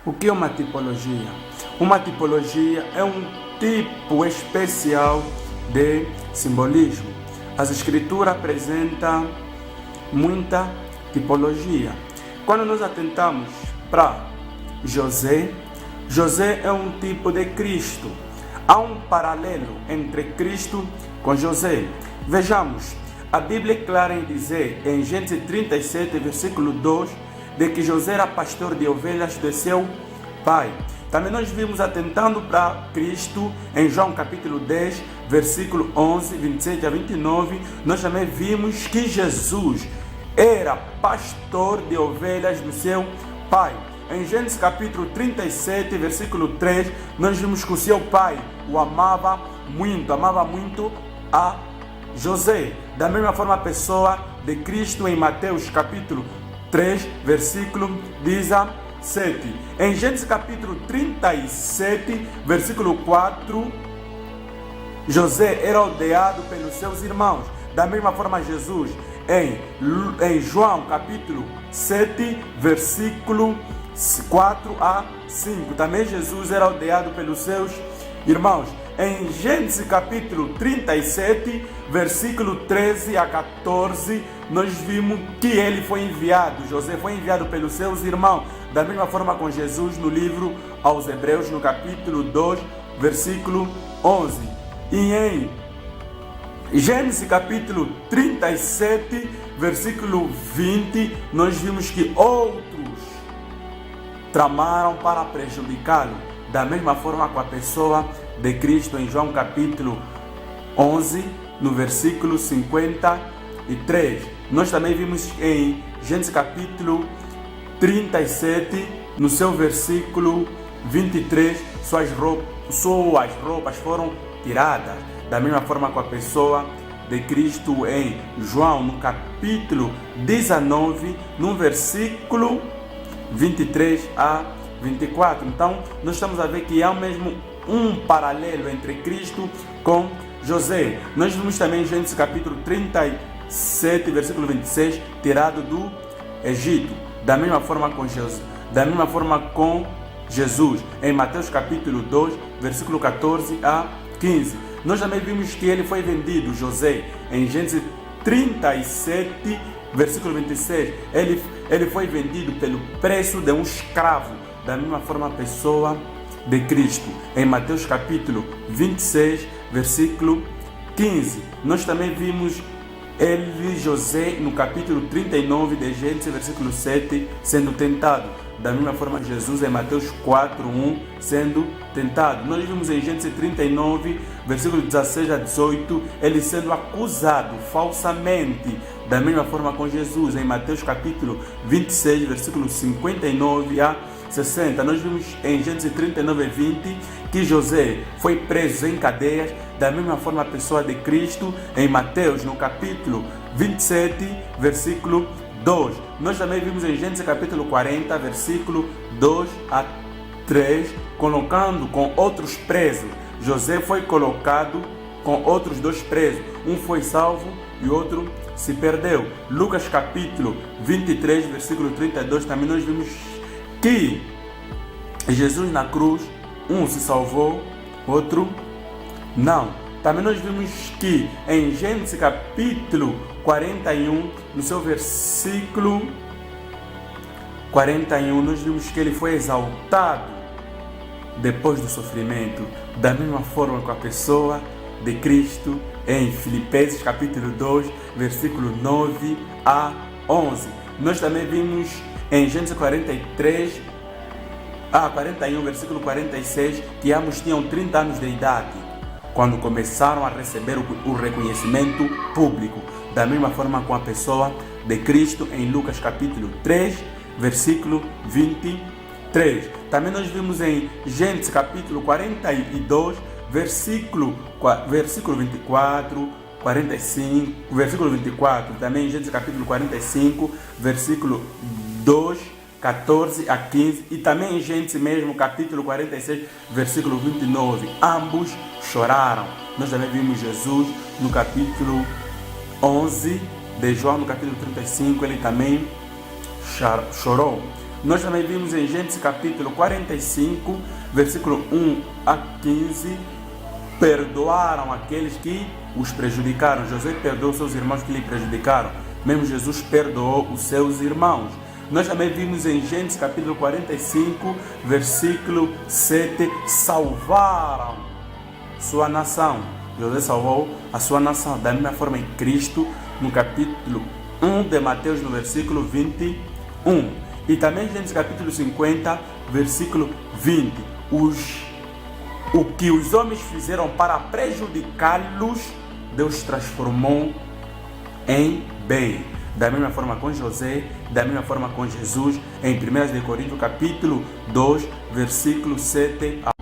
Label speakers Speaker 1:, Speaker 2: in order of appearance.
Speaker 1: O que é uma tipologia? Uma tipologia é um tipo especial de simbolismo. As escrituras apresentam muita tipologia. Quando nós atentamos para José, José é um tipo de Cristo. Há um paralelo entre Cristo com José. Vejamos, a Bíblia é clara em dizer, em Gênesis 37, versículo 2, de que José era pastor de ovelhas de seu pai. Também nós vimos atentando para Cristo em João capítulo 10, versículo 11, 27 a 29, nós também vimos que Jesus era pastor de ovelhas do seu pai. Em Gênesis capítulo 37, versículo 3, nós vimos que o seu pai o amava muito a José. Da mesma forma, a pessoa de Cristo em Mateus capítulo 3, versículo 17. Em Gênesis capítulo 37, versículo 4, José era odiado pelos seus irmãos. Da mesma forma, Jesus em João capítulo 7, versículo 4 a 5. Também Jesus era odiado pelos seus irmãos. Em Gênesis capítulo 37, versículo 13 a 14, nós vimos que ele foi enviado, José foi enviado pelos seus irmãos. Da mesma forma com Jesus no livro aos Hebreus, no capítulo 2, versículo 11. E em Gênesis capítulo 37, versículo 20, nós vimos que outros tramaram para prejudicá-lo. Da mesma forma com a pessoa de Cristo em João capítulo 11, no versículo 53. Nós também vimos em Gênesis capítulo 37, no seu versículo 23, suas roupas foram tiradas. Da mesma forma com a pessoa de Cristo em João, no capítulo 19, no versículo 23 a 24. Então, nós estamos a ver que há mesmo um paralelo entre Cristo com José. Nós vimos também em Gênesis capítulo 37, versículo 26, tirado do Egito. Da mesma forma com Jesus, em Mateus capítulo 2, versículo 14 a 15. Nós também vimos que ele foi vendido, José, em Gênesis 37, versículo 26. Ele foi vendido pelo preço de um escravo. Da mesma forma, a pessoa de Cristo, em Mateus capítulo 26, versículo 15. Nós também vimos ele, José, no capítulo 39 de Gênesis, versículo 7, sendo tentado. Da mesma forma, Jesus, em Mateus 4, 1, sendo tentado. Nós vimos em Gênesis 39, versículo 16 a 18, ele sendo acusado falsamente. Da mesma forma com Jesus, em Mateus capítulo 26, versículo 59 a 60. Nós vimos em Gênesis 39 e 20 que José foi preso em cadeias. Da mesma forma, a pessoa de Cristo em Mateus, no capítulo 27, versículo 2. Nós também vimos em Gênesis capítulo 40, versículo 2 a 3, colocando com outros presos. José foi colocado com outros dois presos. Um foi salvo e o outro se perdeu. Lucas capítulo 23, versículo 32, também nós vimos que Jesus na cruz, um se salvou, outro não. Também nós vimos que em Gênesis capítulo 41, no seu versículo 41, nós vimos que ele foi exaltado depois do sofrimento. Da mesma forma com a pessoa de Cristo em Filipenses capítulo 2, versículo 9 a 11. Nós também vimos em Gênesis 41, versículo 46, que ambos tinham 30 anos de idade quando começaram a receber o reconhecimento público. Da mesma forma com a pessoa de Cristo em Lucas capítulo 3, versículo 23. Também nós vimos em Gênesis capítulo 42, versículo 24, 45, versículo 24, também em Gênesis capítulo 45, versículo 2, 14 a 15, e também em Gênesis mesmo, capítulo 46, versículo 29, ambos choraram. Nós também vimos Jesus no capítulo 11 de João, no capítulo 35, ele também chorou. Nós também vimos em Gênesis capítulo 45, versículo 1 a 15, perdoaram aqueles que os prejudicaram. José perdoou seus irmãos que lhe prejudicaram. Mesmo Jesus perdoou os seus irmãos. Nós também vimos em Gênesis capítulo 45, versículo 7, salvaram sua nação. José salvou a sua nação. Da mesma forma em Cristo, no capítulo 1 de Mateus, no versículo 21. E também em Gênesis capítulo 50, versículo 20. O que os homens fizeram para prejudicá-los, Deus transformou em bem. Da mesma forma com José, da mesma forma com Jesus, em 1 Coríntios capítulo 2, versículo 7 a